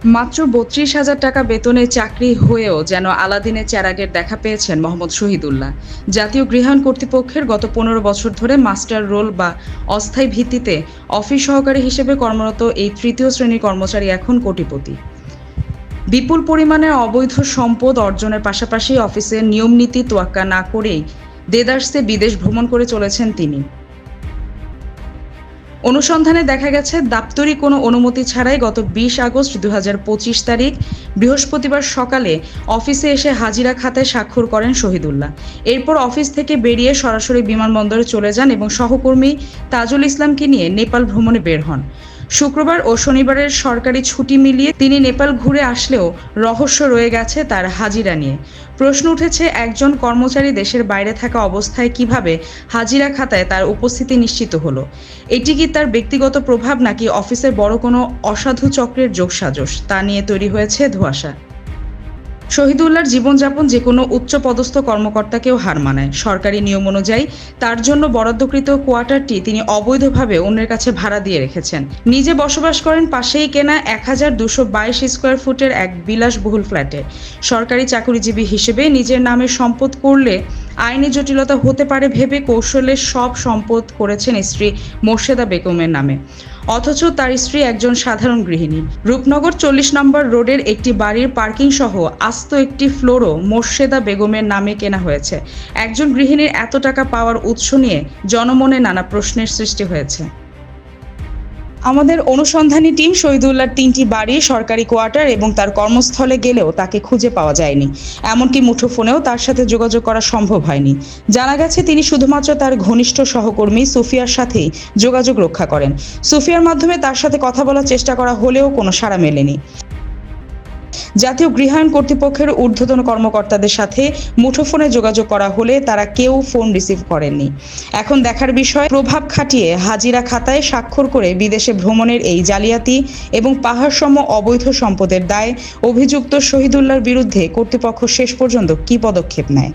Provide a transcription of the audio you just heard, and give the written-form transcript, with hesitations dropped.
মাত্র ৩২,০০০ টাকা বেতনে চাকরি হয়েও যেন আলাদিনের চেরাগের দেখা পেয়েছেন মোহাম্মদ শহীদুল্লাহ। জাতীয় গৃহায়ণ কর্তৃপক্ষের গত ১৫ বছর ধরে মাস্টার রোল বা অস্থায়ী ভিত্তিতে অফিস সহকারী হিসেবে কর্মরত এই তৃতীয় শ্রেণীর কর্মচারী এখন কোটিপতি। বিপুল পরিমাণে অবৈধ সম্পদ অর্জনের পাশাপাশি অফিসের নিয়মনীতি তোয়াক্কা না করেই দেদারসে বিদেশ ভ্রমণ করে চলেছেন তিনি। অনুসন্ধানে দেখা গেছে দাপ্তরিক কোনো অনুমতি ছাড়াই গত ২০ আগস্ট ২০২৫ তারিখ বৃহস্পতিবার সকালে অফিসে এসে হাজিরা খাতায় স্বাক্ষর করেন শহীদুল্লাহ। এরপর অফিস থেকে বেরিয়ে সরাসরি বিমানবন্দরে চলে যান এবং সহকর্মী তাজুল ইসলামকে নিয়ে নেপাল ভ্রমণে বের হন। শুক্রবার ও শনিবারের সরকারি ছুটি মিলিয়ে তিনি নেপাল ঘুরে আসলেও রহস্য রয়ে গেছে তার হাজিরা নিয়ে। প্রশ্ন উঠেছে, একজন কর্মচারী দেশের বাইরে থাকা অবস্থায় কিভাবে হাজিরা খাতায় তার উপস্থিতি নিশ্চিত হলো? এটি কি তার ব্যক্তিগত প্রভাব নাকি অফিসের বড় কোনো অসাধু চক্রের যোগসাজশ, তা নিয়ে তৈরি হয়েছে ধোঁয়াশা। শহীদুল্লাহর জীবনযাপন যে কোনো উচ্চপদস্থ কর্মকর্তাকেও হার মানায়। সরকারি নিয়ম অনুযায়ী তার জন্য বরাদ্দকৃত কোয়ার্টারটি তিনি অবৈধভাবে অন্যের কাছে ভাড়া দিয়ে রেখেছেন। নিজে বসবাস করেন পাশেই কেনা ১,২২২ স্কোয়ার ফুটের এক বিলাসবহুল ফ্ল্যাটে। সরকারি চাকরিজীবী হিসেবে নিজের নামে সম্পদ করলে আইনি জটিলতা হতে পারে ভেবে কৌশলে সব সম্পদ করেছেন স্ত্রী মোর্শেদা বেগমের নামে। অথচ তার স্ত্রী একজন সাধারণ গৃহিণী। রূপনগর ৪০ নম্বর রোডের একটি বাড়ির পার্কিং সহ আস্ত একটি ফ্লোরও মোর্শেদা বেগমের নামে কেনা হয়েছে। একজন গৃহিণীর এত টাকা পাওয়ার উৎস নিয়ে জনমনে নানা প্রশ্নের সৃষ্টি হয়েছে। আমাদের অনুসন্ধানী টিম শহীদুল্লাহর ৩টি বাড়ি, সরকারি কোয়ার্টার এবং তার কর্মস্থলে গেলেও তাকে খুঁজে পাওয়া যায়নি। এমনকি মুঠোফোনেও তার সাথে যোগাযোগ করা সম্ভব হয়নি। জানা গেছে তিনি শুধুমাত্র তার ঘনিষ্ঠ সহকর্মী সুফিয়ার সাথেই যোগাযোগ রক্ষা করেন। সুফিয়ার মাধ্যমে তার সাথে কথা বলার চেষ্টা করা হলেও কোনো সাড়া মেলেনি। জাতীয় গৃহায়ণ কর্তৃপক্ষের ঊর্ধ্বতন কর্মকর্তাদের সাথে মুঠোফোনে যোগাযোগ করা হলে তারা কেউ ফোন রিসিভ করেননি। এখন দেখার বিষয়, প্রভাব খাটিয়ে হাজিরা খাতায় স্বাক্ষর করে বিদেশে ভ্রমণের এই জালিয়াতি এবং পাহাড়সম অবৈধ সম্পদের দায়ে অভিযুক্ত শহীদুল্লাহর বিরুদ্ধে কর্তৃপক্ষ শেষ পর্যন্ত কী পদক্ষেপ নেয়।